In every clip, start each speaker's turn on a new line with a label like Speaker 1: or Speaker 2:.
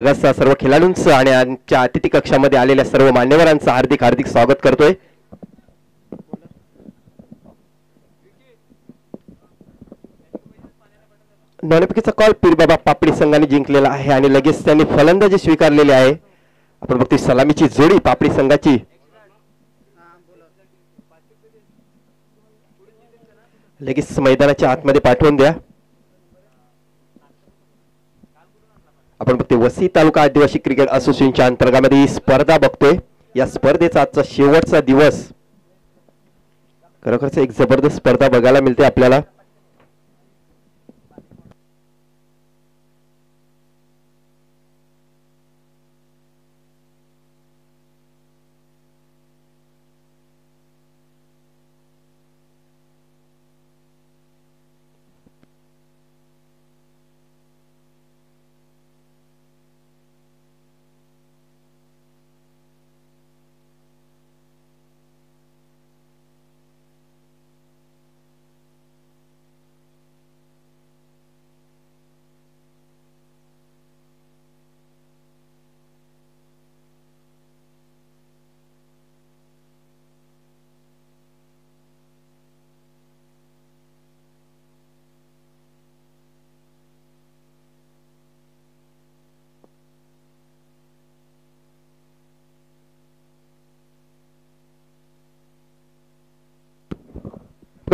Speaker 1: सर्व खेळाडूंचं आणि आमच्या अतिथी कक्षामध्ये आलेल्या सर्व मान्यवरांचं हार्दिक हार्दिक स्वागत करतोय। नाणेफेकीचा कॉल पीरबाबा पापडी संघाने जिंकलेला आहे आणि लगेच त्यांनी फलंदाजी स्वीकारलेली आहे। आपण बघतोय सलामीची जोडी पापडी संघाची लगेच मैदानाच्या आतमध्ये पाठवून द्या। आपण बघतोय वसी तालुका आदिवासी क्रिकेट असोसिएशनच्या अंतर्गत स्पर्धा बघतोय। या स्पर्धेचा आजचा शेवटचा दिवस खरोखरच एक जबरदस्त स्पर्धा बघायला मिळते आपल्याला।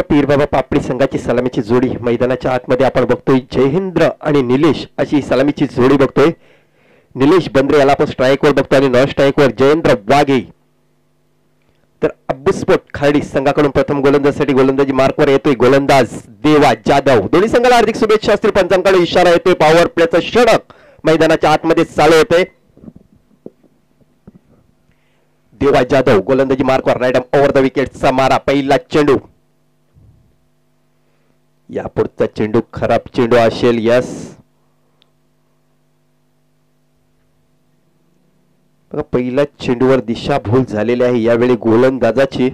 Speaker 1: पीरबाबा पापडी संघाची सलामीची जोडी मैदानाच्या आतमध्ये आपण बघतोय जयहिंद्र आणि निलेश अशी सलामीची जोडी बघतोय। निलेश बंद्रे याला आपण स्ट्राइक वर बघतोय आणि नॉन स्ट्राइक वर जयेंद्र वाघे। तर अब्बुस्पोर्ट खार्डी संघाकडून प्रथम गोलंदाजीसाठी गोलंदाजी मार्कवर येतोय गोलंदाज देवा जाधव। दोन्ही संघाला हार्दिक शुभेच्छा असतील। पंचांकडे इशारा येतोय पॉवर प्लेचा षटक मैदानाच्या आतमध्ये चालू होते। देवा जाधव गोलंदाजी मार्कवर राईट ओव्हर द विकेटचा मारा पहिला चेंडू यापुढचा चेंडू खराब चेंडू असेल। यस बघा पहिल्या चेंडूवर दिशाभूल झालेली आहे यावेळी गोलंदाजाची।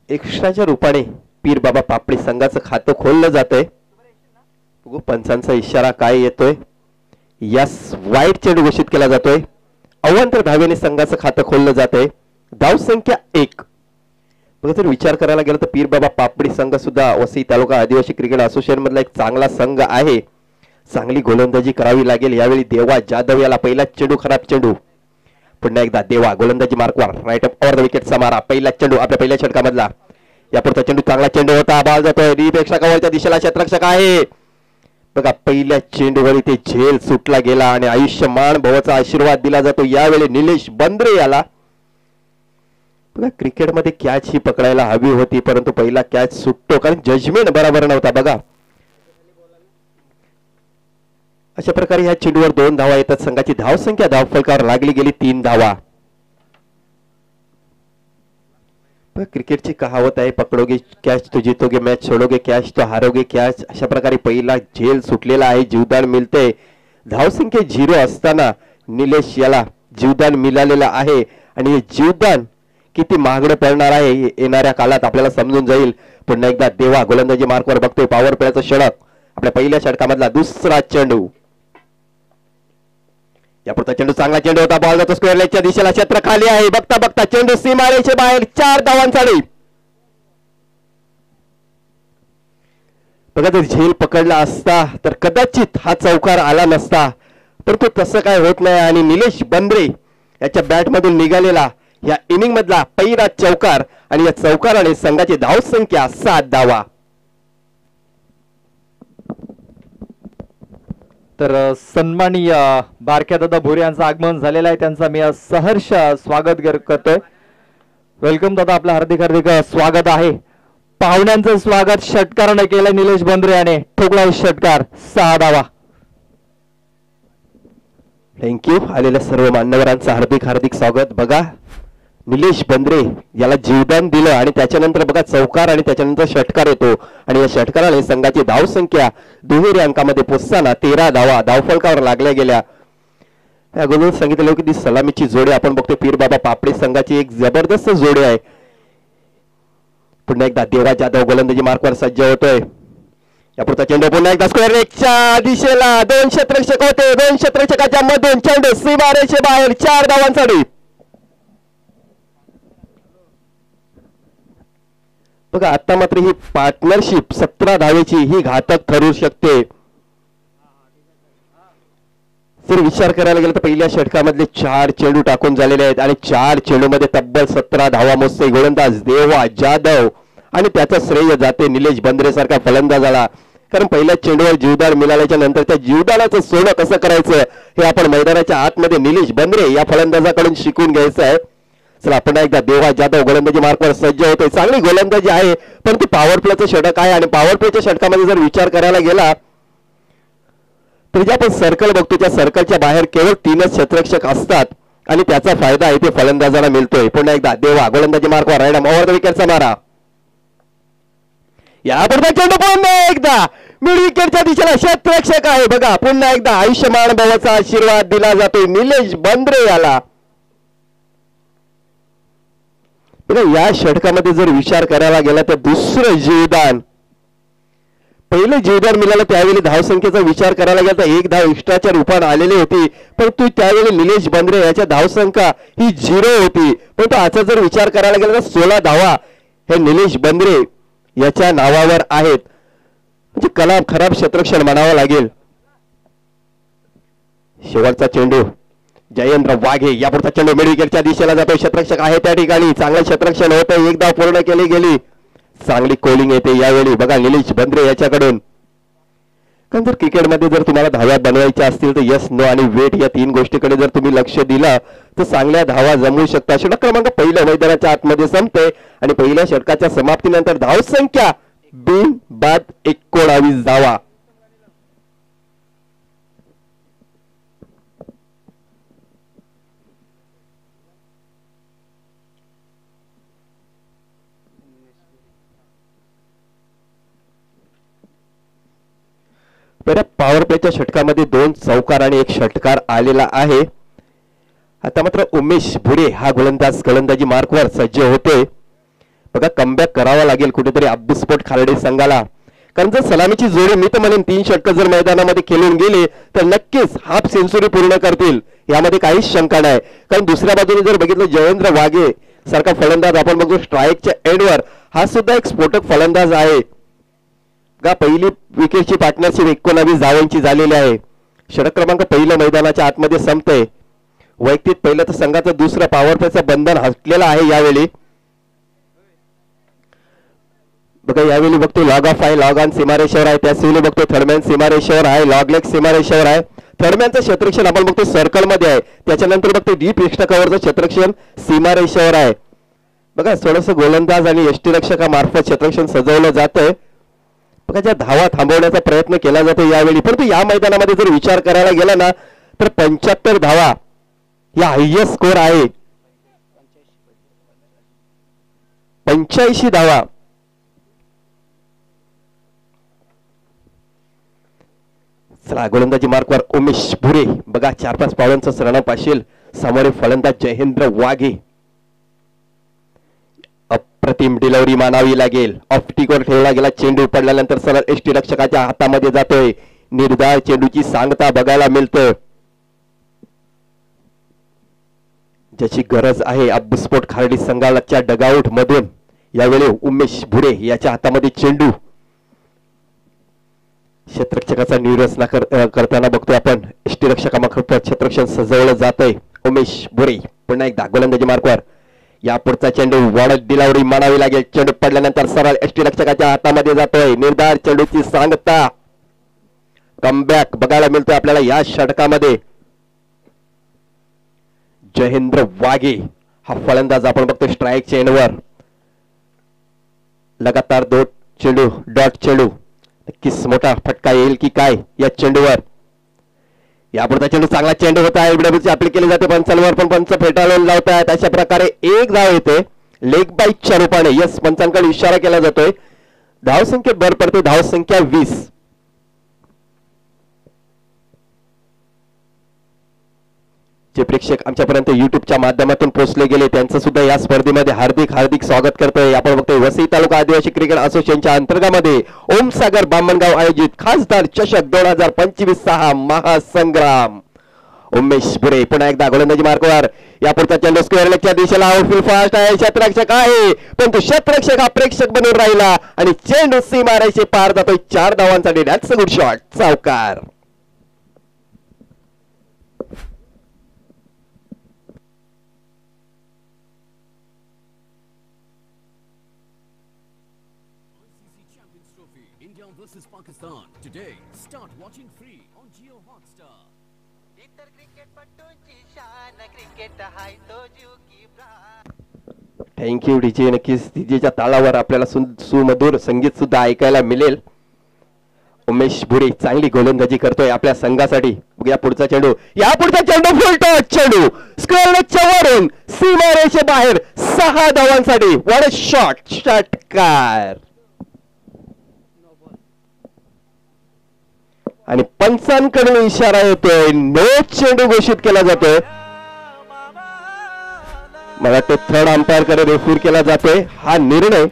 Speaker 1: एक्स्ट्राच्या रूपाने पीरबाबा पापडी संघाचं खातं खोललं जातंय। बघू पंचांचा इशारा काय येतोय। यस वाईट चेंडू घोषित केला जातोय। अवांतर धावेने संघाचं खातं खोललं जातंय। धाव संख्या 1। बघा जर विचार करायला गेला तर पीरबाबा पापडी संघ सुद्धा वसई तालुका आदिवासी क्रिकेट असोसिएशन मधला एक चांगला संघ आहे। चांगली गोलंदाजी करावी लागेल यावेळी। देवा जाधव याला पहिला चेंडू खराब चेंडू पुन्हा एकदा देवा गोलंदाजी मार्कवर राईट ओव्हर द विकेटचा मारा पहिला चेंडू आपल्या पहिल्या षटकामधला। यापुढचा चेंडू चांगला चेंडू होता बॉल जातोय डीपेक्षा कव्हरच्या दिशेला क्षेत्ररक्षक आहे। बघा पहिल्या चेंडूवर इथे झेल सुटला गेला आणि आयुष्यमान भवचा आशीर्वाद दिला जातो यावेळी निलेश बंद्रे याला। बघा क्रिकेटमध्ये कॅच ही पकडायला हवी होती परंतु पहिला कॅच सुटतो कारण जजमेंट बरोबर नव्हता। बघा अशा प्रकारे ह्या चेंडूवर 2 धावा येतात। संघाची धाव संख्या धावफलकावर लागली गेली 3 धावा। क्रिकेटची कहावत आहे पकडोगे कॅच तो जीतोगे मॅच छोड़ोगे कॅच तो हारोगे कॅच। अशा प्रकारे पहिला झेल सुटलेला आहे जीवदान मिळते। धाव संख्या 0 असताना निलेश याला जीवदान मिळालेलं आहे आणि हे जीवदान किती महागडं पडणार आहे येणाऱ्या काळात आपल्याला समजून जाईल। पुन्हा एकदा देवा गोलंदाजी मार्कवर बघतोय पॉवर प्लेचं षटक आपल्या पहिल्या षटकामधला दुसरा चेंडू। यापुढचा चेंडू चांगला चेंडू होता बॉल जातो स्क्वेअर लेगच्या दिशेला क्षेत्र खाली आहे। बघता बघता चेंडू सीमारेषे बाहेर 4 धावांसाठी। बघा जर झेल पकडला असता तर कदाचित हा चौकार आला नसता परंतु तसं काय होत नाही आणि निलेश बंद्रे याच्या बॅट मधून निघालेला या इनिंग मधला पहिला चौकार आणि या चौकाराने संघाची धाव संख्या 7 धावा।
Speaker 2: तर सन्माननीय बारक्यादादा भोरे यांचं आगमन झालेलं आहे त्यांचा मी सहर्ष स्वागत करतोय। वेलकम दादा आपलं हार्दिक हार्दिक स्वागत आहे। पाहुण्यांचं स्वागत षटकाराने केलं निलेश बंद्रे याने ठोकला षटकार 6 धावा।
Speaker 1: थँक्यू आलेल्या सर्व मान्यवरांचं हार्दिक हार्दिक स्वागत। बघा निलेश बंद्रे याला जीवदान दिलं आणि त्याच्यानंतर बघा चौकार आणि त्याच्यानंतर षटकार येतो आणि या षटकाराने संघाची धाव संख्या दुहेरी अंकामध्ये पोहोचताना 13 धावा धावफलकावर लागल्या गेल्या। अगोदर सांगितलं की ती सलामीची जोडी आपण बघतो पीरबाबा पापडी संघाची एक जबरदस्त जोडी आहे। पुन्हा एकदा देवा जाधव गोलंदाजी मार्कवर सज्ज होतोय। यापुढचा चेंडू पुन्हा एकदा स्क्वेअर लेगच्या दिशेला दोन क्षेत्ररक्षक होते, दोन क्षेत्ररक्षकाच्या मधून चेंडू सीमारेषे बाहेर 4 धावांसाठी. बघा आता मात्र ही पार्टनरशिप 17 धावेची ही घातक ठरू शकते. जर विचार करायला गेला तर पहिल्या षटकामधले 4 चेंडू टाकून झालेले आहेत आणि 4 चेंडू मध्ये तब्बल 17 धावा मोजते गोलंदाज देवा जाधव आणि त्याचं श्रेय जाते निलेश बंद्रे सारखा फलंदाजाला. कारण पहिल्या चेंडूवर जीवदान मिळाल्याच्या नंतर त्या जीवदानाचं सोनं कसं करायचं हे आपण मैदानाच्या आतमध्ये निलेश बंद्रे या फलंदाजाकडून शिकून घ्यायचं आहे. चला पुन्हा एकदा देवा जाधव गोलंदाजी मार्कवर सज्ज होते. चांगली गोलंदाजी आहे पण ती पॉवर प्लेचं षटक आहे आणि पॉवर प्लेच्या षटकामध्ये जर विचार करायला गेला तर जे आपण सर्कल बघतो त्या सर्कलच्या बाहेर केवळ 3च क्षेत्ररक्षक असतात आणि त्याचा फायदा इथे फलंदाजाला मिळतोय. पुन्हा एकदा देवा गोलंदाजी मार्कवर रायडम ओव्हर द विकेटचा मारा. यापुढचा चेंडू पुन्हा एकदा मिड विकेटच्या दिशेला क्षेत्ररक्षक आहे. बघा पुन्हा एकदा आयुष्यमान भवाचा आशीर्वाद दिला जातोय निलेश बंद्रे याला. या षटकामध्ये जर विचार करायला गेला तर दुसरं जीवदान, पहिलं जीवदान मिळालं त्यावेळी धावसंख्येचा विचार करायला गेला तर 1 धाव एक्स्ट्राच्या रूपात आलेली होती, परंतु त्यावेळी निलेश बंद्रे याच्या धावसंख्या ही 0 होती. परंतु आजचा जर विचार करायला गेला तर 16 धावा हे निलेश बंद्रे याच्या नावावर आहेत. म्हणजे कला खराब क्षेत्ररक्षण म्हणावं लागेल. शेवटचा चेंडू जयेंद्र वाघे यापुढचा चेंडू मिड विकेटच्या दिशेला जातो. क्षेत्ररक्षक आहे त्या ठिकाणी, चांगलं क्षेत्ररक्षण होतं, 1 धाव पूर्ण केली गेली. चांगली कोलिंग येते यावेळी बघा निलेश बंद्रे याच्याकडून. कारण जर क्रिकेटमध्ये जर तुम्हाला धावा बनवायच्या असतील तर यस नो आणि वेट या 3 गोष्टीकडे जर तुम्ही लक्ष दिला तर चांगल्या धावा जमवू शकता. षटक क्रमांक पहिलं मैदानाच्या आतमध्ये संपते आणि पहिल्या षटकाच्या समाप्तीनंतर धावसंख्या बिन बाद 19 धावा. पॉवर प्लेच्या षटकामध्ये 2 चौकार आणि 1 षटकार आलेला आहे. आता मात्र उमेश भुरे हा गोलंदाजी मार्कवर सज्ज होतोय. बघा कमबॅक करावा लागेल कुठेतरी अब्दुस्पोर्ट खार्डे संघाला. कारण जर सलामीची जोडी मी तर म्हणेन 3 षटक जर मैदानामध्ये खेळून गेले तर नक्कीच हाफ सेंचुरी पूर्ण करतील, यामध्ये काहीच शंका नाही. कारण दुसऱ्या बाजूने जर बघितलं जयेंद्र वाघे सारखा फलंदाज आपण बघतो स्ट्राईकच्या एंडवर, हा सुद्धा एक स्फोटक फलंदाज आहे. का पहिली विकेटची पार्टनरशिप 19 धावांची झालेली आहे. षटक क्रमांक पहिलं मैदानाच्या आतमध्ये संपतंय. वैयक्तिक पहिलं तर संघाचं दुसरं पॉवर प्लेचं बंधन हटलेलं आहे यावेळी. बघा यावेळी बघतो लॉग ऑफ आहे, लॉग ऑन सीमारेषेवर आहे, त्याच वेळी बघतो थर्डमॅन सीमारेषेवर आहे, लॉग लेग सीमारेषेवर आहे. थर्डमॅनचं क्षेत्ररक्षण आपण बघतो सर्कलमध्ये आहे, त्याच्यानंतर बघतो डीप एक्स्ट्रा कव्हरचं क्षेत्ररक्षण सीमारेषेवर आहे. बघा थोडंसं गोलंदाज आणि यष्टीरक्षकामार्फत क्षेत्ररक्षण सजवलं जातंय. बघा ज्या धावा थांबवण्याचा प्रयत्न केला जातो यावेळी, परंतु या मैदानामध्ये जर विचार करायला गेला ना तर 75 धावा या हायएस्ट स्कोर आहे. 85 धावा. चला गोलंदाजी मार्कवर उमेश भुरे. बघा 4-5 पावलांचा सरना पाशील. समोर फलंदाज जयेंद्र वाघे. अप्रतिम डिलिव्हरी मानावी लागेल. ऑफ टिकवर ठेवला गेला चेंडू पडल्यानंतर सरळ एसटी रक्षकाच्या हातामध्ये जातोय. निर्धार चेंडूची सांगता बघायला मिळतं, ज्याची गरज आहे अब्बुस्पोर्ट खार्डी संघाच्या डगआउट मधून. यावेळी उमेश भुरे याच्या हातामध्ये चेंडू. क्षेत्ररक्षकाचा निरसना करताना बघतोय आपण एसटी रक्षकामार्फत क्षेत्ररक्षण सजवलं जातंय. उमेश भुरे पुन्हा एकदा गोलंदाजी मार्कवर. या पुढचा चेंडू वाढत डिलिव्हरी मानावी लागेल. चेंडू पडल्यानंतर सरळ एसटी रक्षकाच्या हातामध्ये जातोय. निर्धार चेंडूची सांगता. कमबॅक बघायला मिळतोय आपल्याला या षटकामध्ये. जयेंद्र वाघे हा फलंदाज आपण बघतोय स्ट्राईकच्या एंडवर. लगातार 2 चेंडू डॉट चेंडू. नक्कीच मोठा फटका येईल की काय या चेंडूवर. यापुढचा चेंडू चांगला चेंडू होता. एलबीडब्ल्यूची अपील केली जाते पंचांवर, पण पंच फेटाळून लावतात. अशा प्रकारे 1 धाव येते लेग बाईटच्या रूपाने. यस पंचांकडे इशारा केला जातोय. धावसंख्येत भर पडते. धावसंख्या 20. जे प्रेक्षक आमच्यापर्यंत युट्यूबच्या माध्यमातून पोहोचले गेले त्यांचं सुद्धा या स्पर्धेमध्ये हार्दिक हार्दिक स्वागत करतोय. आपण बघतोय वसई तालुका आदिवासी क्रिकेट असोसिएशनच्या अंतर्गतामध्ये ओमसागर बामणगाव आयोजित खासदार चषक 2025 हा महासंग्राम. उमेश बुरे पुन्हा एकदा गोलंदाजी मार्कवर. यापुढचा चेंडू स्क्वेअर लेगच्या दिशेला आउटफील्ड फास्ट आहे. क्षेत्ररक्षक आहे परंतु क्षेत्ररक्षक हा प्रेक्षक बनून राहिला आणि चेंडू सीमारेषे पार जातोय. 4 धावांसाठी. That's a good shot. सावकार.
Speaker 3: India versus Pakistan today. Start watching free on Jio Hotstar.
Speaker 4: इतर क्रिकेटपटूंची शान क्रिकेट हाय तो जीव की प्राण.
Speaker 1: Thank you DJ. नक्कीच डीजेच्या तालावर आपल्याला सुमधुर संगीत सुद्धा ऐकायला मिळेल. उमेश बुरे चांगली गोलंदाजी करतोय आपल्या संघासाठी. बघूया पुढचा चेंडू. या पुढचा चेंडू फुल टॉच चेंडू स्क्वेअर लेगच्या वरून सीमारेषे बाहेर. 6 धावांसाठी. What a shot. षटकार. आणि पंचांकडून इशारा येतोय. नो चेंडू घोषित केला जातोय. मला वाटतं थर्ड अंपायर कडे रेफर केला जातोय हा निर्णय.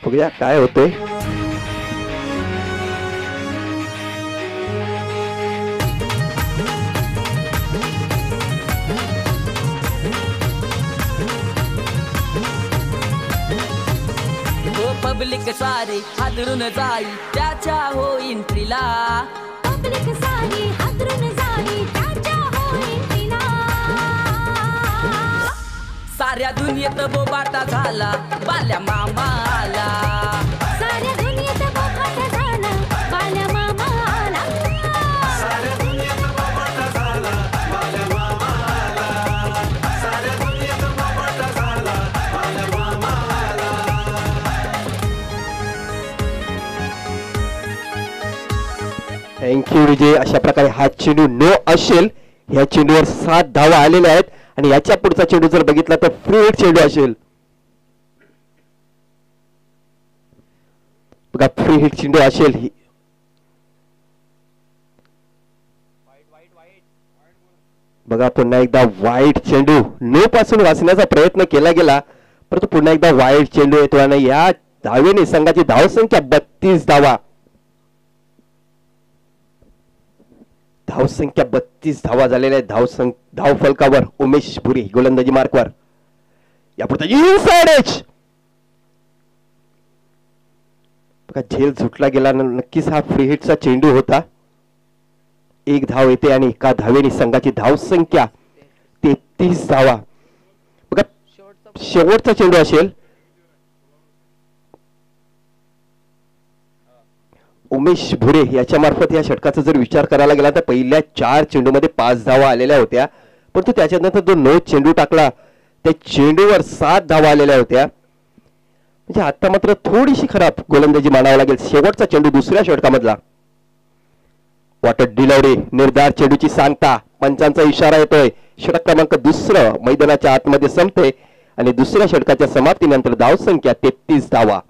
Speaker 1: बघूया काय होतंय.
Speaker 5: पब्लिक सारी हादरून जाई त्याच्या होईन तिला. पब्लिक सारी हादरून जाई त्याच्या होईन तिला. साऱ्या दुनियेत बोबाटा झाला बाल्या मामाला. साऱ्या दुनियेत बोबाटा झाला बाल्या मामाला. साऱ्या दुनियेत बोबाटा झाला बाल्या मामाला. साऱ्या दुनियेत बोबाटा झाला बाल्या मामाला.
Speaker 1: थँक्यू विजय. अशा प्रकारे हा चेंडू नो असेल. ह्या चेंडूवर 7 धावा आलेल्या आहेत आणि याच्या पुढचा चेंडू जर बघितला तर फ्री हिट चेंडू असेल. बघा फ्री हिट चेंडू असेल. बघा पुन्हा एकदा वाईट चेंडू. नो पासून वाचण्याचा प्रयत्न केला गेला परंतु पुन्हा एकदा वाईट चेंडू येतो आणि या धावेने संघाची धावसंख्या 32 धावा. धावसंख्या 32 धावा झालेल्या आहेत. धाव फलकावर उमेश भुरी गोलंदाजी मार्कवर. यापुढचा इनसाइड एज. बघा झेल झुटला गेला. नक्कीच हा फ्री हिटचा चेंडू होता. 1 धाव येते आणि एका धावेने संघाची धावसंख्या 33 धावा. बघा शेवटचा चेंडू असेल. उमेश भुरे याच्या मार्फत या षटकाचा जर विचार करायला गेला तर पहिल्या 4 चेंडूमध्ये 5 धावा आलेल्या होत्या परंतु त्याच्यानंतर जो नो चेंडू टाकला त्या चेंडूवर 7 धावा आलेल्या होत्या. म्हणजे आता मात्र थोडीशी खराब गोलंदाजी मानावं लागेल. शेवटचा चेंडू दुसऱ्या षटकामधला. वाटत डिलवडे निर्धार चेंडूची सांगता. पंचांचा इशारा येतोय. षटक क्रमांक 2 मैदानाच्या आतमध्ये संपते आणि दुसऱ्या षटकाच्या समाप्तीनंतर धावसंख्या 33 धावा.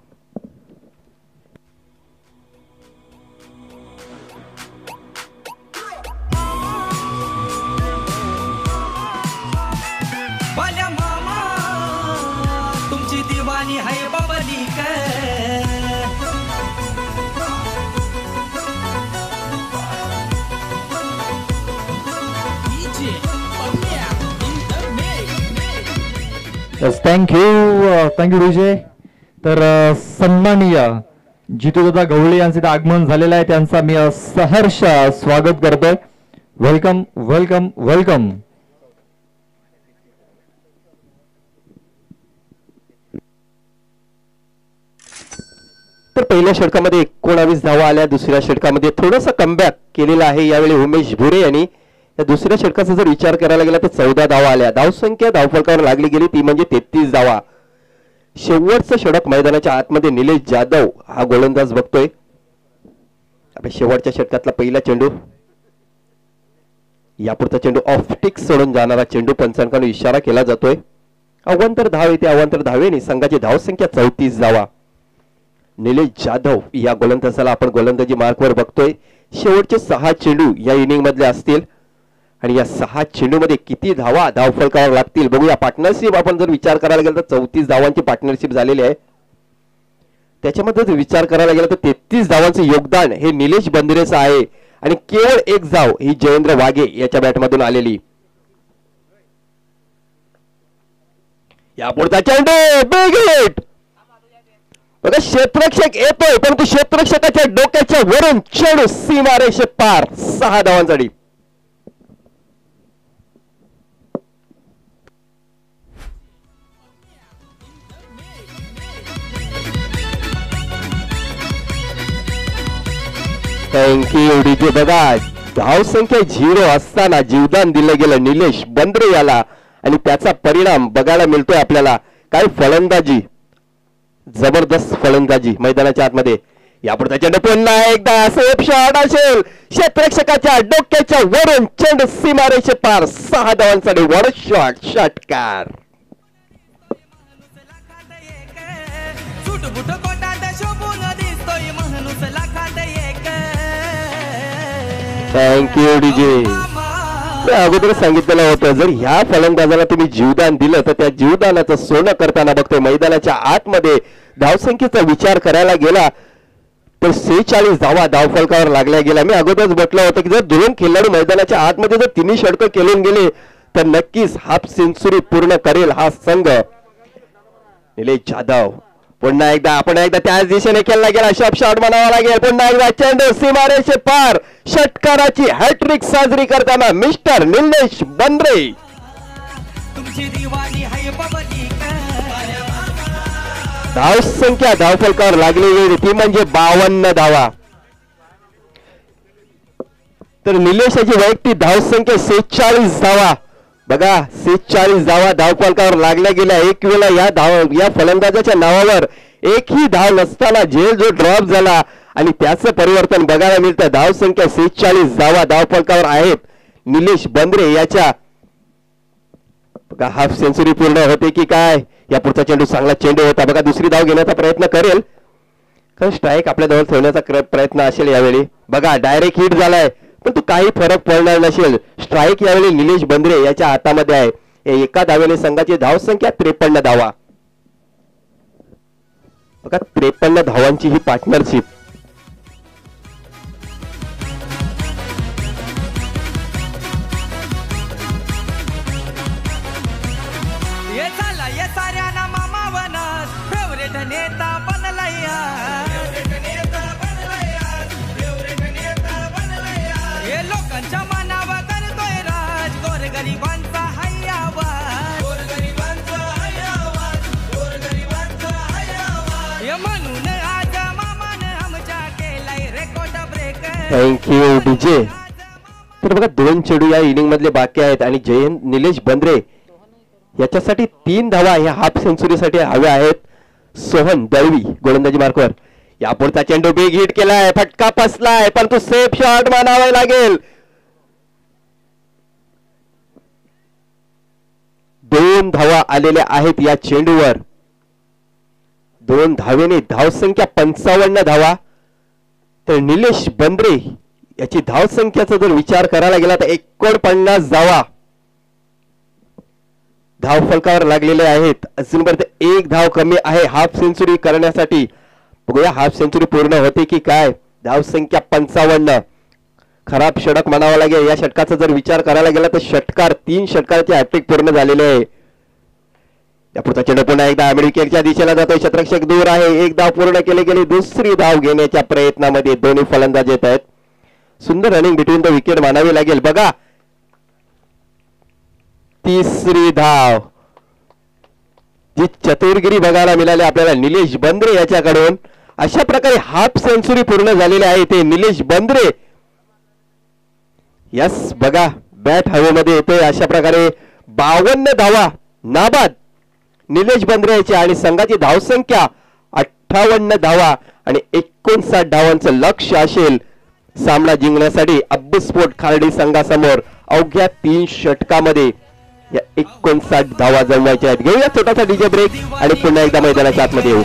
Speaker 5: बाल्या मामा तुमची दिवाणी आहे बाबली
Speaker 2: थँक्यू विजय. तर सन्माननीय जितूदादा गवळे यांचे आगमन झालेलं आहे. त्यांचा मी सहर्ष स्वागत करतोय. Welcome welcome welcome.
Speaker 1: तर पहिल्या षटकामध्ये 19 धावा आल्या. दुसऱ्या षटकामध्ये थोडासा कमबॅक केलेला आहे यावेळी उमेश भुरे यांनी. या दुसऱ्या षटकाचा जर विचार करायला गेला तर 14 धावा आल्या. धावसंख्या धावफलकावर लागली गेली ती म्हणजे 33 धावा. शेवटचं षटक मैदानाच्या आतमध्ये निलेश जाधव हा गोलंदाज बघतोय. आपल्या शेवटच्या षटकातला पहिला चेंडू. यापुढचा चेंडू ऑफ टिक सोडून जाणारा चेंडू. पंचांकडून इशारा केला जातोय. अवांतर धाव येते. अवांतर धावेने संघाची धावसंख्या 34 धावा. निलेश जाधव या गोलंदाजाला आपण गोलंदाजी मार्कवर बघतोय. शेवटचे 6 चेंडू या इनिंग मधले असतील आणि या 6 चेंडूमध्ये किती धावा धावफलकावर लागतील बघूया. पार्टनरशिप आपण जर विचार करायला गेला तर 34 धावांची पार्टनरशिप झालेली आहे. त्याच्यामध्ये जर विचार करायला गेला तर 33 धावांचे योगदान हे निलेश बंद्रेचं आहे आणि केवळ 1 धाव ही जयेंद्र वाघे याच्या बॅटमधून आलेली. यापुढचा चेंडू बिग हिट बघा. क्षेत्ररक्षक येतोय परंतु क्षेत्ररक्षकाच्या डोक्याच्या वरून चेंडू सीमारेषे पार. 6 धावांसाठी. Thank you DJ. बघा धावसंख्या 0 असताना जीवदान दिलं गेलं निलेश बंद्रे याला आणि त्याचा परिणाम बघायला मिळतोय आपल्याला. काय फलंदाजी, जबरदस्त फलंदाजी मैदानाच्या आतमध्ये. यापुढचा चेंडू पुन्हा एकदा सेफ शॉट असेल. क्षेत्ररक्षकाच्या डोक्याच्या वरून चेंडू सीमारेषे पार. 6 धावांसाठी. वर शॉट, षटकार. Thank you DJ. अगोदर सांगितलेलं होतं जर ह्या फलंदाजाला तुम्ही जीवदान दिलं तर त्या जीवदानाचं सोनं करताना बघतोय. मैदानाच्या आतमध्ये धावसंख्येचा विचार करायला गेला तर 46 धावा धावफलकावर लागल्या गेल्या. मी अगोदरच म्हटलं होतं की जर 2 खेळाडू मैदानाच्या आतमध्ये जर 3 षटकं केले गेले तर नक्कीच हाफ सेंचुरी पूर्ण करेल हा संघ. निलेश जाधव पुन्हा एकदा आपण एकदा त्याच दिशेने खेळला गेला. शॉट म्हणावा लागेल. पुन्हा एकदा चेंडू सीमारेषे पार. षटकाराची हॅट्रिक साजरी करताना मिस्टर निलेश बंद्रे. धावसंख्या धावफलकावर लागलेली ती म्हणजे 52 धावा. तर निलेशाची वैयक्तिक धावसंख्या 46 धावा. बघा 46 धावा धावफलकावर लागल्या गेल्या. एक वेळा या फलंदाजाच्या नावावर एकही धाव नसताना झेल जो ड्रॉप झाला आणि त्याचं परिवर्तन बघायला मिळतं. धावसंख्या 46 धावा धावफलकावर आहेत निलेश बंद्रे याच्या. बघा हाफ सेंचुरी पूर्ण होते की काय. या पुढचा चेंडू चांगला चेंडू होता. बघा दुसरी धाव घेण्याचा प्रयत्न करेल कारण स्ट्राईक आपल्या जवळ ठेवण्याचा प्रयत्न असेल यावेळी. बघा डायरेक्ट हिट झालाय पण तो काही फरक पडणार नसेल. स्ट्राईक यावेळी निलेश बंद्रे याच्या हातामध्ये आहे. एका धावेने संघाची धावसंख्या 53 धावा. बघा 53 धावांची ही पार्टनरशिप. Thank you DJ. तर बघा 2 चेंडू या इनिंग मधले बाकी आहेत आणि निलेश बंद्रे याच्यासाठी 3 धावा ह्या हाफ सेंचुरीसाठी हव्या आहेत. सोहन दळवी गोलंदाजी मार्कवर. यापुढचा चेंडू बिग हिट केलाय. फटका पसलाय परंतु सेफ शॉट मानावा लागेल. 2 धावा आलेल्या आहेत या चेंडूवर. 2 धावेने धावसंख्या 55 धावा. तर निलेश बंद्रे याची धावसंख्याचा जर विचार करायला गेला तर 49 धावा धावफलकावर लागलेले आहेत. अजूनपर्यंत 1 धाव कमी आहे हाफ सेंचुरी करण्यासाठी. बघूया हाफ सेंचुरी पूर्ण होते की काय. धावसंख्या 55. खराब षटक म्हणावा लागेल. या षटकाचा जर विचार करायला गेला तर षटकार 3 षटकाचे हॅट्रिक पूर्ण झालेले आहे. या पुढचा चेंडू पुन्हा एकदा अमेरिकेच्या दिशेला जातोय. क्षेत्ररक्षक दूर आहे. 1 धाव पूर्ण केली गेली. दुसरी धाव घेण्याच्या प्रयत्नामध्ये दोन्ही फलंदाज येत आहेत. सुंदर रनिंग बिटवीन द विकेट मानावी लागेल. बघा 3री धाव. जी चतुरगिरी बघायला मिळाली आपल्याला निलेश बंद्रे याच्याकडून. अशा प्रकारे हाफ सेंचुरी पूर्ण झालेली आहे ते निलेश बंद्रे. यस बघा बॅट हवेमध्ये येतोय. अशा प्रकारे 52 धावा नाबाद निलेश बंद्रे याची आणि संघाची धावसंख्या 58 धावा आणि 59 धावांचं लक्ष्य असेल सामना जिंकण्यासाठी अब्बूस्पोर्ट खार्डी संघासमोर. अवघ्या 3 षटकामध्ये या 59 धावा जमवायच्या आहेत. घेऊया छोटासा डीजे ब्रेक आणि पुन्हा एकदा मैदानाच्या आतमध्ये येऊ.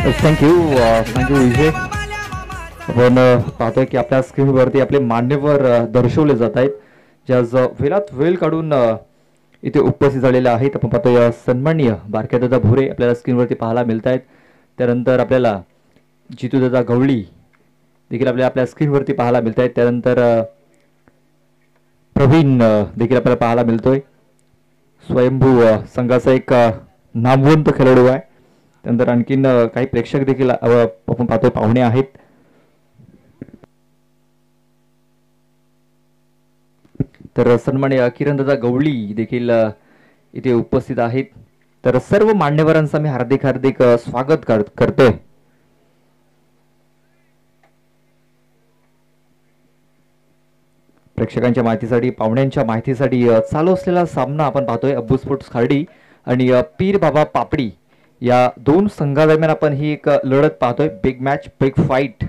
Speaker 2: थँक्यू विजय. आपण पाहतोय की आपल्या स्क्रीनवरती आपले मान्यवर दर्शवले जात आहेत, जे आज वेळात वेळ काढून इथे उपस्थित झालेले आहेत. आपण पाहतोय सन्माननीय बारक्यादादा भोरे आपल्याला स्क्रीनवरती पाहायला मिळत आहेत. त्यानंतर आपल्याला जितूदादा गवळी देखील आपल्या स्क्रीनवरती पाहायला मिळत आहेत. त्यानंतर प्रवीण देखील आपल्याला पाहायला मिळतोय. स्वयंभू संघाचा एक नामवंत खेळाडू आहे. त्यानंतर आणखीन काही प्रेक्षक देखील आपण पाहतोय पाहुणे आहेत. तर सन्माननीय किरणदादा गवळी देखील इथे उपस्थित आहेत. तर सर्व मान्यवरांचं मी हार्दिक हार्दिक स्वागत करतोय. प्रेक्षकांच्या माहितीसाठी, पाहुण्यांच्या माहितीसाठी चालू असलेला सामना आपण पाहतोय अब्बू स्पोर्ट्स खार्डी आणि पीर बाबा पापडी या दोन संघादरम्यान आपण ही एक लढत पाहतोय. Big match, big fight.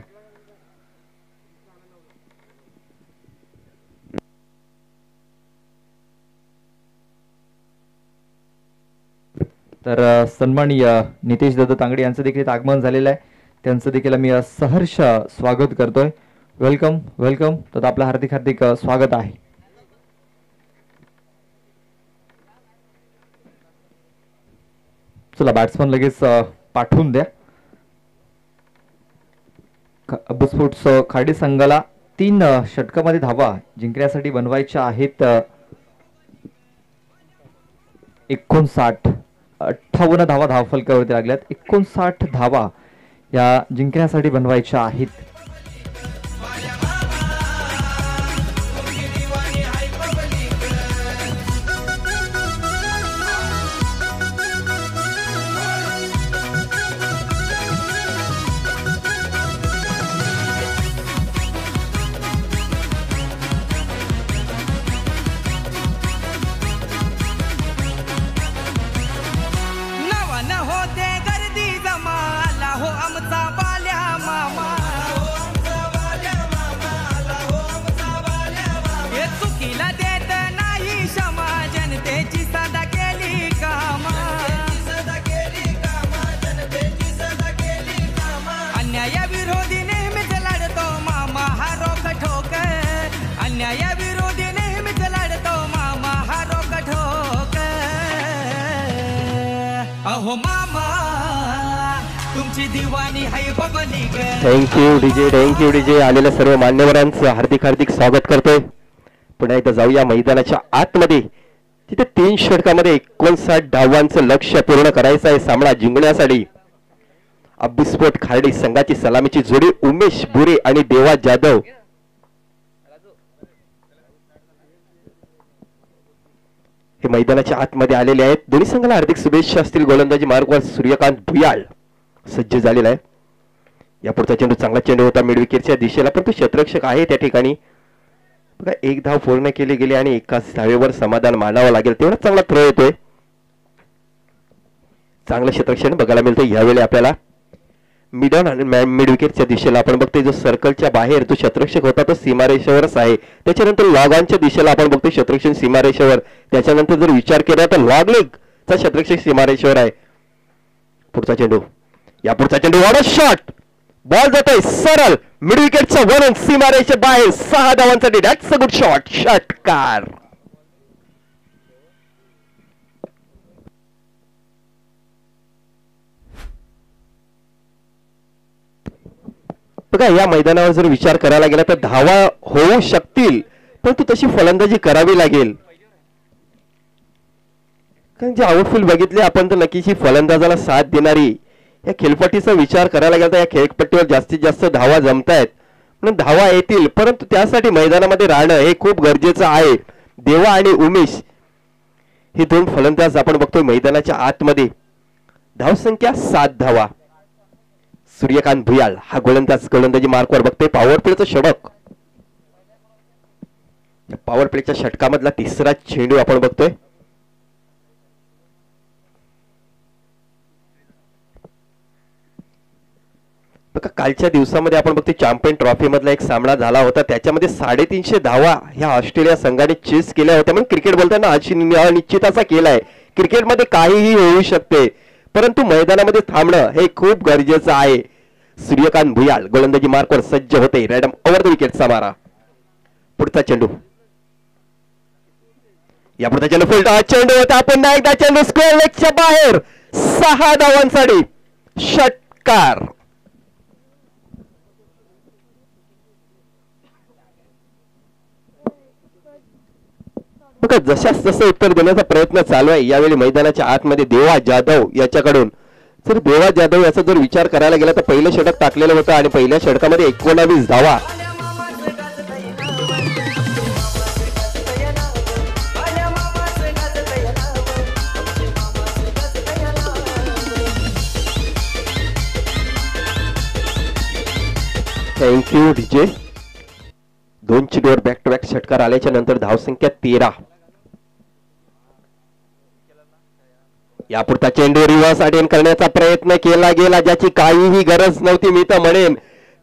Speaker 2: तर सन्माननीय नितेश दादा तांगडे यांचं देखील आगमन झालेलं आहे. त्यांचं देखील मी सहर्ष स्वागत करतोय. Welcome welcome. तर आपलं हार्दिक हार्दिक स्वागत आहे. चला बॅट्समन लगेच पाठवून द्या. अब्बू स्पोर्ट्स खार्डी संघाला 3 षटकामध्ये धावा जिंकण्यासाठी बनवायच्या आहेत. 58 धावा धावफलकावरती लागल्यात. 59 धावा या जिंकण्यासाठी बनवायच्या आहेत.
Speaker 1: Thank you DJ. आलेल्या सर्व मान्यवरांचं हार्दिक हार्दिक स्वागत करतोय. पुन्हा एकदा जाऊया मैदानाच्या आतमध्ये. तिथे 3 षटकामध्ये 59 धावांचं लक्ष्य पूर्ण करायचं आहे. सामना जिंकण्यासाठी अब्बू स्पोर्ट खार्डी संघाची सलामीची जोडी उमेश बुरे आणि देवा जाधव हे मैदानाच्या आतमध्ये आलेले आहेत. दोन्ही संघाला हार्दिक शुभेच्छा असतील. गोलंदाजी मार्गवर सूर्यकांत भुयाळ सज्ज झालेला आहे. या पुढचा चेंडू चांगला चेंडू होता मिड विकेटच्या दिशेला, परंतु क्षेत्ररक्षक आहे त्या ठिकाणी. बघा 1 धाव पूर्ण केली गेली आणि एकाच धावेवर समाधान मानावं लागेल. तेवढा चांगला थ्रो येतोय. चांगलं क्षेत्ररक्षण बघायला मिळतं यावेळी आपल्याला. मिड ऑन आणि मिड विकेटच्या दिशेला आपण बघतोय जो सर्कलच्या बाहेर जो क्षेत्ररक्षक होता तो सीमारेषेवरच आहे. त्याच्यानंतर लॉग ऑनच्या दिशेला आपण बघतोय क्षेत्ररक्षण सीमारेषेवर. त्याच्यानंतर जर विचार केला तर लॉग लेगचा क्षेत्ररक्षक सीमारेषेवर आहे. पुढचा चेंडू, या पुढचा चेंडू वॉट शॉट. बॉल जातोय सरळ मिड विकेटच्या वरून सीमारेषे बाहेर. 6 धावांसाठी. That's a good shot. षटकार. बघा या मैदानावर जर विचार करायला गेला तर धावा होऊ शकतील, परंतु तशी फलंदाजी करावी लागेल. कारण जे आउटफील्ड बघितले आपण तर नक्कीच ही फलंदाजाला साथ देणारी या खेळपट्टीचा विचार करायला गेला तर या खेळपट्टीवर जास्तीत जास्त धावा जमतायत म्हणून धावा येतील, परंतु त्यासाठी मैदानामध्ये राहणं हे खूप गरजेचं आहे. देवा आणि उमेश हे 2 फलंदाज आपण बघतोय मैदानाच्या आतमध्ये. धावसंख्या 7 धावा. सूर्यकांत भुयाळ हा गोलंदाजी मार्कवर बघतोय. पॉवर प्लेचं षटक. पॉवर प्लेच्या षटकामधला 3रा चेंडू आपण बघतोय. बघा कालच्या दिवसामध्ये आपण बघतोय चॅम्पियन ट्रॉफी मधला एक सामना झाला होता. त्याच्यामध्ये 350 धावा ह्या ऑस्ट्रेलिया संघाने चेस केल्या होत्या. म्हणून क्रिकेट बोलताना निश्चित असा केलाय. क्रिकेटमध्ये काहीही होऊ शकते, परंतु मैदानामध्ये थांबणं हे खूप गरजेचं आहे. सूर्यकांत भुयाळ गोलंदाजी मार्कवर सज्ज होते. रॅडम ओव्हर द विकेटचा मारा. पुढचा चेंडू, या पुढचा चेंडू फुल टॉस चेंडू होता. पुन्हा एकदा चेंडू स्क्वेअर लेगच्या बाहेर. 6 धावांसाठी षटकार. जशास तसं उत्तर देण्याचा प्रयत्न चालू आहे यावेळी मैदानाच्या आतमध्ये. देवा जाधव याच्याकडून, जर देवा जाधव याचा जर विचार करायला गेला तर पहिलं षटक टाकलेलं होतं आणि पहिल्या षटकामध्ये 19 धावा. Thank you DJ. 2 चेंडूवर बॅक टू बॅक षटकार आल्याच्या नंतर धावसंख्या 13. यापुढचा चेंडू रिव्हर्स अटेंड करण्याचा प्रयत्न केला गेला, ज्याची काहीही गरज नव्हती मी तर म्हणेन,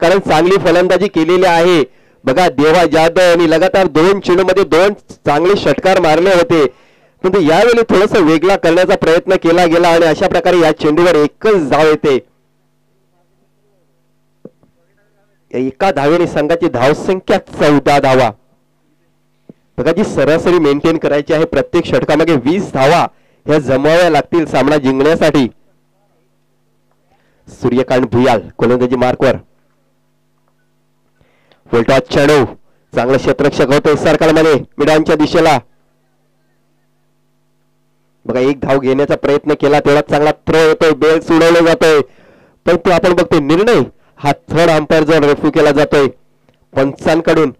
Speaker 1: कारण चांगली फलंदाजी केलेली आहे. बघा देवा जाधव यांनी लगातार 2 चेंडूमध्ये 2 चांगले षटकार मारले होते, परंतु यावेळी थोडस वेगळा करण्याचा प्रयत्न केला गेला आणि अशा प्रकारे या चेंडूवर एकच धाव येते. एका धावेने संघाची धावसंख्या 14 धावा. बघा जी सरासरी मेंटेन करायची आहे, प्रत्येक षटकामागे 20 धावा ह्या जमवाव्या लागतील सामना जिंकण्यासाठी. सूर्यकांत भुयाळ गोलंदाजी मार्कवर. फुलटॉस चेंडू, चांगला क्षेत्ररक्षक होतोय सर्कलमध्ये मिडानच्या दिशेला. बघा एक धाव घेण्याचा प्रयत्न केला तेवढा चांगला थ्रो येतोय, बेल सोडवला जातोय, परंतु आपण बघतोय निर्णय हा थर्ड अंपायर जवळ रेफ्यू केला जातोय पंचांकडून.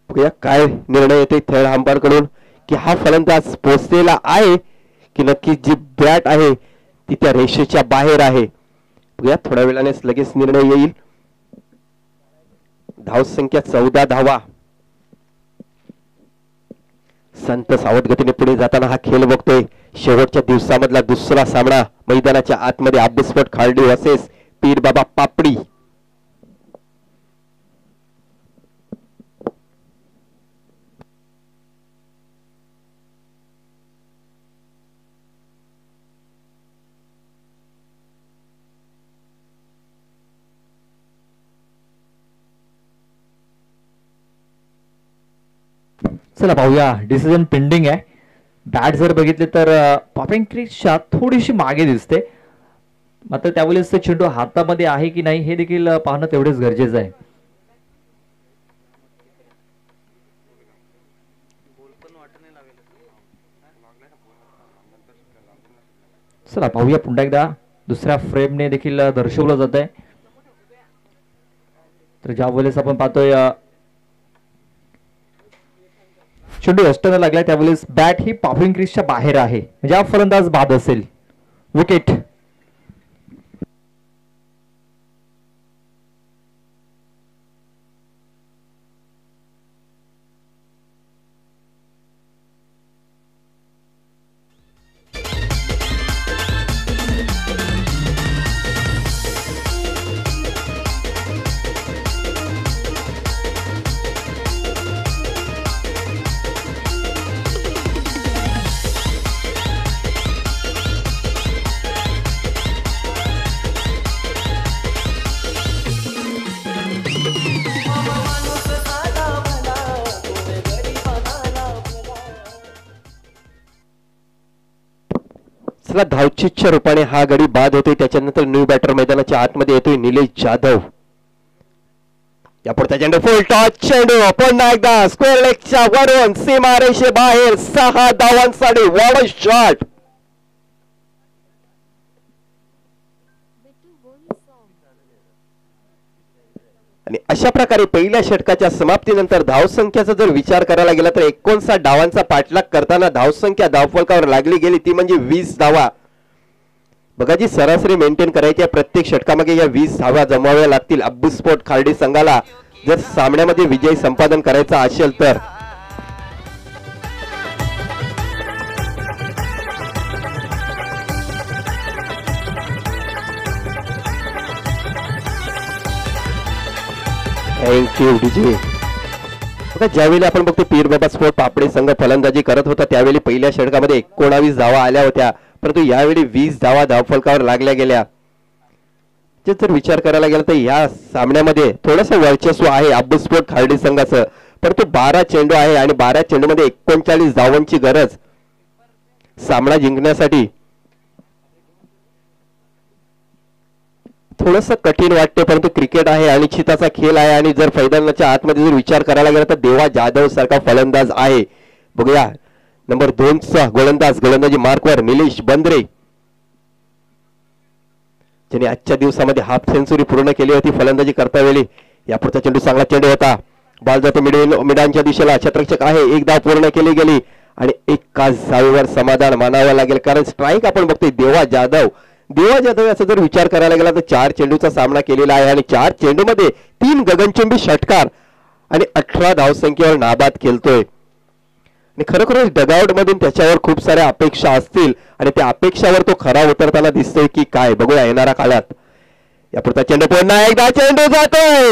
Speaker 1: बघूया काय निर्णय येतोय थर्ड अंपायर कडून, की हा फलंदाज पोहोचलेला आहे की नक्की जी बॅट आहे ती त्या रेषेच्या बाहेर आहे. बघूया थोड्या वेळानेच लगेच निर्णय येईल. धावसंख्या 14 धावा. संत सावध गतीने पुढे जाताना हा खेळ बघतोय. शेवटच्या दिवसामधला दुसरा सामना मैदानाच्या आतमध्ये अब्बुस्फोट खार्डी वर्सेस पीर बाबा पापडी.
Speaker 2: चला पाहूया, डिसिजन पेंडिंग आहे. बॅट जर बघितले तर पॉपिंग क्रीजच्या थोडीशी मागे दिसते, मात्र त्यावेळेस चेंडू हातामध्ये आहे की नाही हे देखील पाहणं तेवढेच गरजेचं आहे. चला पाहूया पुन्हा एकदा दुसऱ्या फ्रेमने देखील दर्शवलं जात आहे. तर ज्या वेळेस आपण पाहतोय चेंडू यष्टन लागला त्यावेळेस बॅट ही पॉपिंग क्रीजच्या बाहेर आहे, म्हणजे हा फलंदाज बाद असेल. विकेट.
Speaker 1: धावचीच्या रूपाने हा गडी बाद होतोय. त्याच्यानंतर न्यू बॅटर मैदानाच्या आतमध्ये येतोय निलेश जाधव. या पुढचा चेंडू फुल टॉस चेंडू, पुन्हा एकदा स्क्वेअर लेगच्या वरून सीमारेषे बाहेर. 6 धावांसाठी वॉड शॉट. आणि अशा प्रकारे पहिल्या षटकाच्या समाप्तीनंतर धावसंख्येचा जर विचार करायला गेला तर 59 धावांचा पाठलाग करताना धावसंख्या धावफलकावर लागली गेली ती म्हणजे 20 धावा. बघा जी सरासरी मेंटेन करायची आहे प्रत्येक षटकामागे या 20 धावा जमवाव्या लागतील अब्बुस्फोट खार्डी संघाला जर सामन्यामध्ये विजय संपादन करायचा असेल तर. Thank you DJ. बघा ज्यावेळी आपण बघतो पीर बाबा स्पोर्ट पापडी संघ फलंदाजी करत होता त्यावेळी पहिल्या षटकामध्ये 19 धावा आल्या होत्या, परंतु यावेळी 20 धावा धावफलकावर लागल्या गेल्या. जर विचार करायला गेला तर या सामन्यामध्ये थोडंसं वर्चस्व आहे अब्बूस स्पोर्ट खार्डी संघाचं, परंतु 12 चेंडू आहे आणि 12 चेंडूमध्ये 39 धावांची गरज सामना जिंकण्यासाठी. थोडंसं कठीण वाटते, परंतु क्रिकेट आहे अनिश्चिताचा खेळ आहे आणि जर मैदानाच्या आतमध्ये जर विचार करायला गेला तर देवा जाधव सारखा फलंदाज आहे. बघूया नंबर 2चा गोलंदाजी मार्कवर निलेश बंद्रे, ज्याने आजच्या दिवसामध्ये हाफ सेंचुरी पूर्ण केली होती फलंदाजी करता वेळी. यापुढचा चेंडू चांगला चेंडू होता, बॉल जातो मिडांच्या दिशेला, क्षेत्ररक्षक आहे, एक धाव पूर्ण केली गेली आणि एकाच धावेवर समाधान मानावं लागेल, कारण स्ट्राईक आपण बघतोय देवा जाधव याचा जर विचार करायला गेला तर 4 चेंडूचा सामना केलेला आहे आणि 4 चेंडूमध्ये 3 गगनचुंबी षटकार आणि 18 धावसंख्येवर नाबाद खेळतोय. आणि खरोखरच डगआउट मधून त्याच्यावर खूप साऱ्या अपेक्षा असतील आणि त्या अपेक्षावर तो खरा उतरताना दिसतोय की काय, बघूया येणाऱ्या काळात. यापुढचा चेंडू पुन्हा एकदा चेंडू जातोय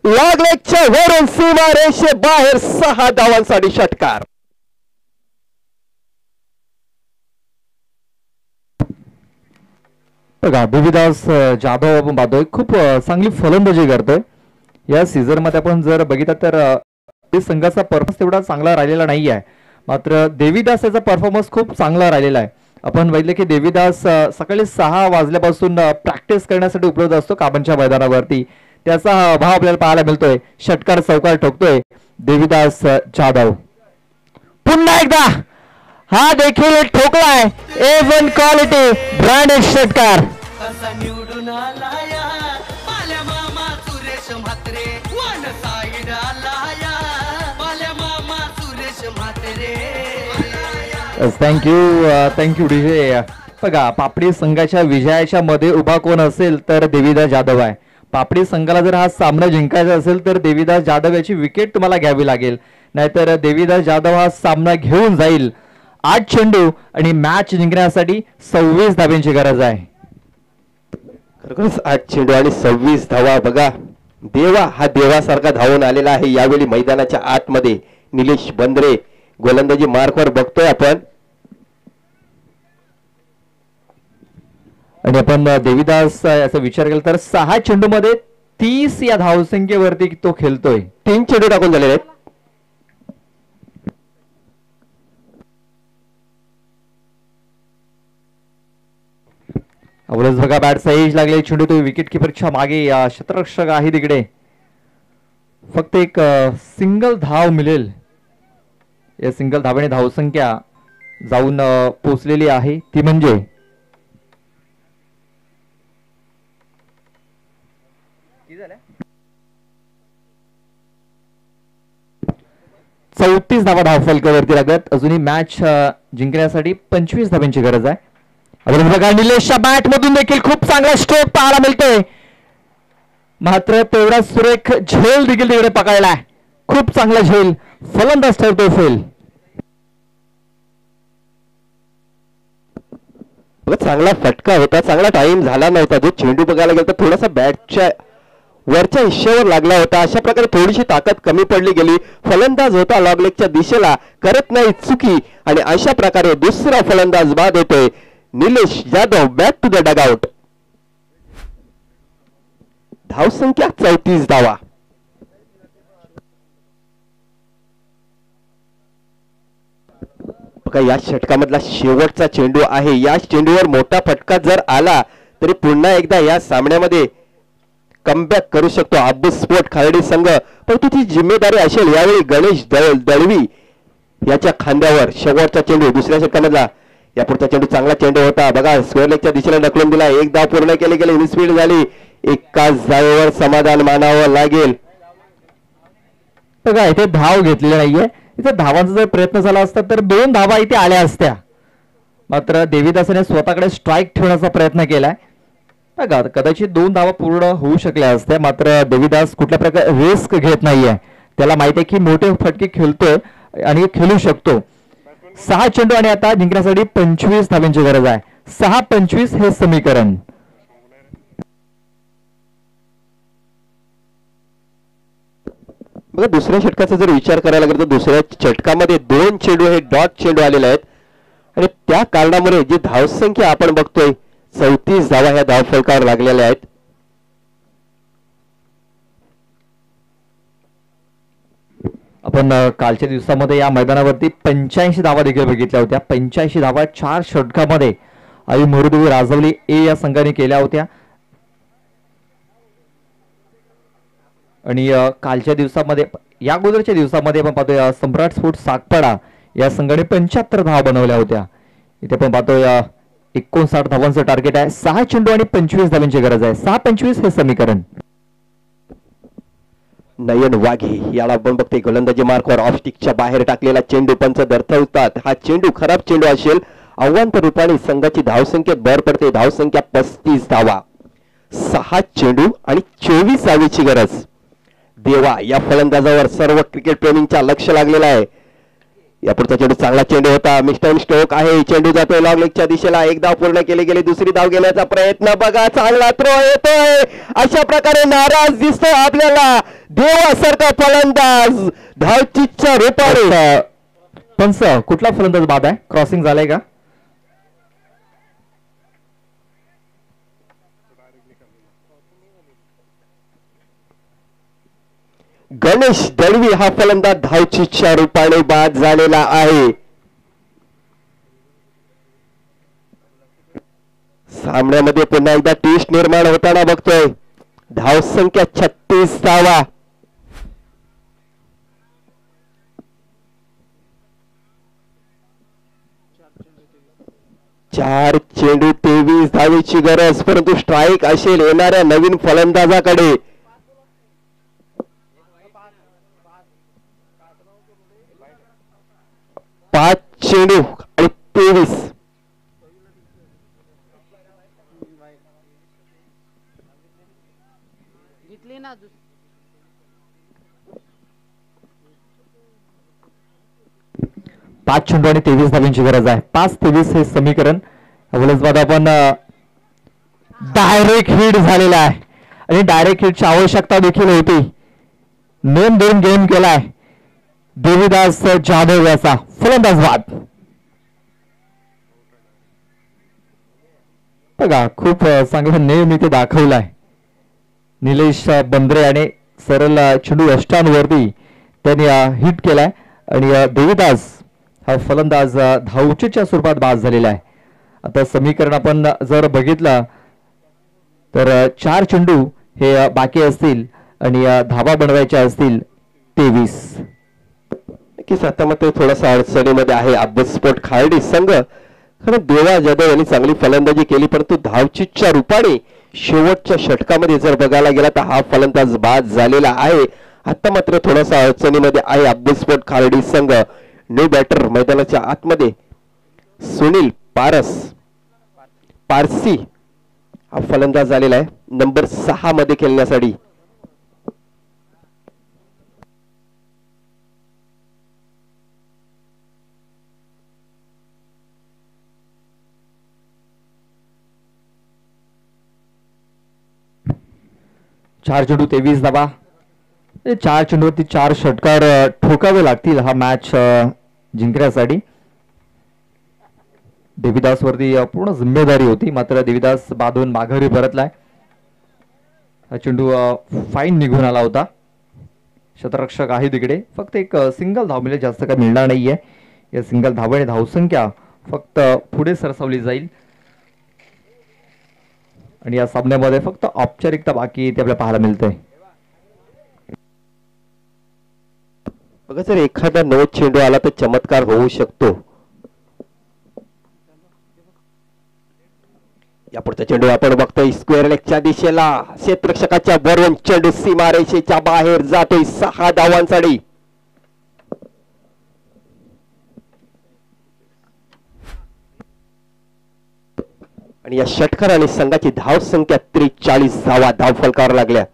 Speaker 1: लॉगलेगच्या वरून सीमा रेषे बाहेर, 6 धावांसाठी षटकार.
Speaker 2: बघा देवीदास जाधव आपण पाहतोय खूप चांगली फलंदाजी करतोय. या सीझन मध्ये आपण जर बघितलं तर संघाचा परफॉर्मन्स तेवढा चांगला राहिलेला नाही आहे, मात्र देवीदास याचा परफॉर्मन्स खूप चांगला राहिलेला आहे. आपण बघितलं की देवीदास सकाळी 6 वाजल्यापासून प्रॅक्टिस करण्यासाठी उपलब्ध असतो काबांच्या मैदानावरती. त्याचा अभाव आपल्याला पाहायला मिळतोय. षटकार चौकार ठोकतोय देवीदास जाधव. पुन्हा एकदा हा देखील ठोकलाय A1 क्वालिटी ब्रँडेड षटकार.
Speaker 4: कसा निवडून आलाया बाल्या मामा सुरेश म्हात्रे, वन साइड आलाया बाल्या मामा सुरेश म्हात्रे.
Speaker 2: Thank you DJ. बघा पापडी संघाच्या विजयाच्या मध्ये उभा कोण असेल तर देवीदास जाधव आहे. पापडी संघाला जर हा सामना जिंकायचा असेल तर देवीदास जाधव याची विकेट तुम्हाला घ्यावी लागेल, नाहीतर देवीदास जाधव हा सामना घेऊन जाईल. 8 चेंडू आणि मॅच जिंकण्यासाठी 26 धावांची गरज आहे.
Speaker 1: खरोखरच 8 चेंडू आणि 26 धावा. बघा देवा हा देवासारखा धावून आलेला आहे यावेळी मैदानाच्या आतमध्ये. निलेश बंद्रे गोलंदाजी मार्कवर बघतोय आपण
Speaker 2: आणि आपण देवीदास याचा विचार केला तर 6 चेंडू मध्ये 30 या धावसंख्येवरती तो खेळतोय.
Speaker 1: 3 चेंडू टाकून झालेले आहेत.
Speaker 2: अवलच बघा बॅट साईज लागले चेंडू तो विकेट किपरच्या मागे क्षेत्ररक्षक आहे तिकडे. फक्त एक सिंगल धाव मिळेल. या सिंगल धावेने धावसंख्या जाऊन पोचलेली आहे ती म्हणजे 34 धावा धावफलकावरती लागत. अजूनही मॅच जिंकण्यासाठी 25 धावांची गरज आहे. बघा निलेशच्या बॅट मधून देखील खूप चांगला स्ट्रोक पाहायला मिळतोय, मात्र तेवढा सुरेख झेल देखील तिकडे पकडलाय. खूप चांगला झेल फलंदाज ठरतो फेल.
Speaker 1: चांगला फटका होता, चांगला टाइम झाला नव्हता. जो चेंडू बघायला गेला तर थोडासा बॅटच्या वरच्या हिश्श्यावर लागला होता. अशा प्रकारे थोडीशी ताकद कमी पडली गेली. फलंदाज होता लॉगलेगच्या दिशेला, करत नाही चुकी आणि अशा प्रकारे दुसरा फलंदाज बाद होतोय. Nilesh Jadhav back to the dugout. धावसंख्या 34 धावा. बघा या षटकामधला शेवटचा चेंडू आहे. या चेंडूवर मोठा फटका जर आला तरी पुन्हा एकदा या सामन्यामध्ये कमबॅक करू शकतो अब्बूस स्पोर्ट खार्डी संघ. परंतु ती जिम्मेदारी असेल यावेळी गणेश दळवी याच्या खांद्यावर. शेवटचा चेंडू दुसऱ्या षटकामधला. यापुढचा चेंडू चांगला चेंडू होता. बघा स्क्वेअर लेगच्या दिशेला ढकलून दिला. एक धाव पूर्ण केली गेली. इनस्पीड झाली. एकाच धावेवर समाधान मानावं लागेल.
Speaker 2: बघा इथे धाव घेतलेली नाहीये. इथे धावांचा जर प्रयत्न झाला असता तर 2 धावा इथे आल्या असत्या, मात्र देवीदासाने स्वतःकडे स्ट्राईक ठेवण्याचा प्रयत्न केलाय. बघा कदाचित 2 धावा पूर्ण होऊ शकल्या असत्या, मात्र देवीदास कुठल्या प्रकारे रिस्क घेत नाहीये. त्याला माहिती आहे की मोठे फटके खेळतोय आणि खेळू शकतो. 6 चेंडू आणि आता जिंकण्यासाठी 25 धावांची गरज आहे. 6-25 हे समीकरण.
Speaker 1: बघा दुसऱ्या षटकाचा जर विचार करायला गेला तर दुसऱ्या षटकामध्ये 2 चेंडू हे डॉट चेंडू आलेले आहेत आणि त्या कारणामुळे जी धावसंख्या आपण बघतोय 34 धावा ह्या धावफलकावर लागलेल्या आहेत.
Speaker 2: आपण कालच्या दिवसामध्ये या मैदानावरती 85 धावा देखील बघितल्या होत्या. 85 धावा 4 षटकामध्ये आई मुरुदेवी राजवली ए या संघाने केल्या होत्या. आणि कालच्या दिवसामध्ये या अगोदरच्या दिवसामध्ये आपण पाहतोय सम्राट स्पोर्ट्स सागपाडा या संघाने 75 धावा बनवल्या होत्या. इथे आपण पाहतोय 59 धावांचं टार्गेट आहे. 6 चेंडू आणि 25 धावांची गरज आहे. 6-25 हे समीकरण.
Speaker 1: नयन वाघे याला आपण बघतोय गोलंदाजी मार्कवर ऑफस्टिकच्या बाहेर टाकलेला चेंडू पंच दर्शवतात. हा चेंडू खराब चेंडू असेल. अव्वांतर रूपाने संघाची धावसंख्येत भर पडते. धावसंख्या 35 धावा. 6 चेंडू आणि 24 धावेची गरज. देवा या फलंदाजावर सर्व क्रिकेट प्रेमींचा लक्ष लागलेला आहे. यापुढचा चेंडू चांगला चेंडू होता. मिस्टर स्ट्रोक आहे. चेंडू जातोय लॉंग लेगच्या दिशेला. एक धाव पूर्ण केली गेली. दुसरी धाव घेण्याचा प्रयत्न बघा. चांगला थ्रो येतोय. अशा प्रकारे नाराज दिसतोय आपल्याला देवासारखा फलंदाज धावचीच्या रूपाने.
Speaker 2: पंच कुठला फलंदाज बाद आहे? क्रॉसिंग झालंय का?
Speaker 1: गणेश दळवी हा फलंदाज धावचीच्या रूपाने बाद झालेला आहे. सामन्यामध्ये पुन्हा एकदा ट्विस्ट निर्माण होताना बघतोय. धावसंख्या 36 धावा. 4 चेंडू 23 धावेची गरज. परंतु स्ट्राईक असेल येणाऱ्या नवीन फलंदाजाकडे. 5 चेंडू आणि 23.
Speaker 6: घेतली ना
Speaker 2: 5 चेंडू आणि 23 धावांची गरज आहे. 5-23 हे समीकरण. बाद आपण डायरेक्ट हिट झालेला आहे आणि डायरेक्ट हिटची आवश्यकता देखील होती. नेम देऊन गेम केलाय देवीदास जाधव याचा फलंदाज बाद. बघा खूप चांगला नेम इथे दाखवलाय. निलेश बंद्रे आणि सरळ चेंडू यष्टांवरती त्यांनी हिट केलाय आणि देवीदास हा फलंदाज धावचीच्या स्वरूपात बाद झालेला आहे. आता समीकरण आपण जर बघितलं तर 4 चेंडू हे बाकी असतील आणि धावा बनवायच्या असतील 23.
Speaker 1: नक्कीच आता मात्र थोडासा अडचणीमध्ये आहे अभ्यासपोर्ट खार्डी संघ. खरं देवा जाधव यांनी चांगली फलंदाजी केली परंतु धावचीच्या रूपाने शेवटच्या षटकामध्ये जर बघायला गेला तर हा फलंदाज बाद झालेला आहे. आता मात्र थोडासा अडचणीमध्ये आहे अभ्यासपोर्ट खार्डी संघ. न्यू बॅटर मैदानाच्या आतमध्ये सुनील पारसी हा फलंदाज झालेला आहे नंबर 6 मध्ये खेळण्यासाठी.
Speaker 2: चार चेंडू 23 धावा. 4 चेंडूवरती 4 षटकार ठोकावे लागतील हा मॅच जिंकण्यासाठी. देवीदास वरती पूर्ण जिम्मेदारी होती मात्र देवीदास बांधून माघारी परतलाय. हा चेंडू फाईन निघून आला होता. क्षेत्ररक्षक आहे तिकडे. फक्त एक सिंगल धाव मिळेल. जास्त काय मिळणार नाहीये. या सिंगल धावेने धावसंख्या फक्त पुढे सरसावली जाईल आणि या सामन्यामध्ये फक्त औपचारिकता बाकी ते आपल्याला पाहायला मिळतंय.
Speaker 1: बघा जर एखादा नऊ चेंडू आला तर चमत्कार होऊ शकतो. यापुढचा चेंडू आपण बघतोय स्क्वेअर लेगच्या दिशेला. क्षेत्ररक्षकाच्या बरोबर चेंडू सीमारेषेच्या बाहेर जातोय 6 धावांसाठी. आणि या षटकाराने संघाची धाव संख्या 43 धावा धाव फलकावर लागल्या.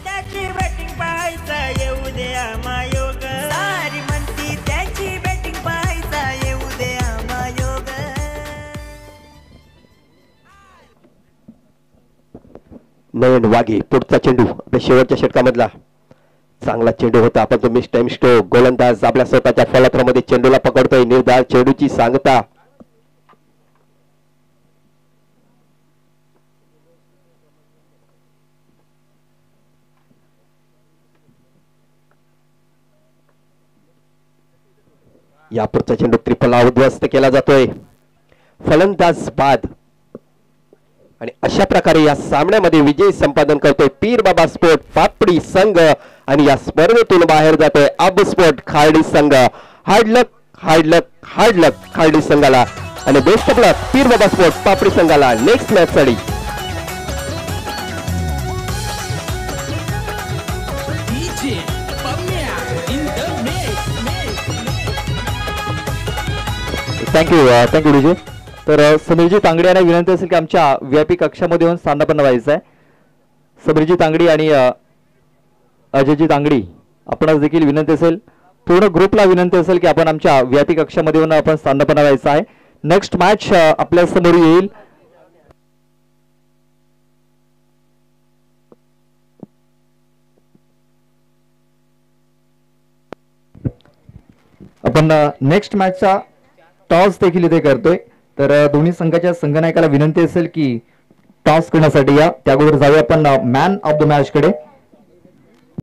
Speaker 7: त्याची बॅटिंग पाहायचा येऊ द्या मायोग. सारी म्हणती त्याची बॅटिंग पाहायचा येऊ द्या मायोग.
Speaker 1: नयन वाघे पुढचा चेंडू आपल्या शेवटच्या षटकामधला चांगला चेंडू होता, आपण तो मिस टाइम स्ट्रोक. गोलंदाज आपल्या स्वतःच्या फलकामध्ये चेंडूला पकडतोय. निर्धार चेंडूची सांगता. या पुढचा चेंडू त्रिपला उद्ध्वस्त केला जातोय. फलंदाज बाद. आणि अशा प्रकारे या सामन्यामध्ये विजय संपादन करतोय पीर बाबा स्पोर्ट पापडी संघ आणि या स्पर्धेतून बाहेर जातोय अब स्पोर्ट खार्डी संघ. हार्ड लक हार्ड लक हार्ड लक खार्डी संघाला आणि बेस्ट ऑफ लक पीर बाबा स्पोर्ट पापडी संघाला नेक्स्ट मॅच साठी.
Speaker 2: Thank you DJ. तर समीरजी तांगडी यांना विनंती असेल की आमच्या व्हीआयपी कक्षामध्ये येऊन स्थानापन्न व्हायचं आहे. समीरजी तांगडी आणि अजयजी तांगडी आपणास देखील विनंती असेल, पूर्ण ग्रुपला विनंती असेल की आपण आमच्या व्हीआयपी कक्षामध्ये येऊन आपण स्थानापन्न व्हायचं आहे. नेक्स्ट मॅच आपल्या समोर येईल. आपण नेक्स्ट मॅचचा टॉस देखील इथे करतोय. तर दोन्ही संघाच्या संघनायकाला विनंती असेल की टॉस करण्यासाठी या. त्या अगोदर जाऊया आपण मॅन ऑफ द मॅच कडे.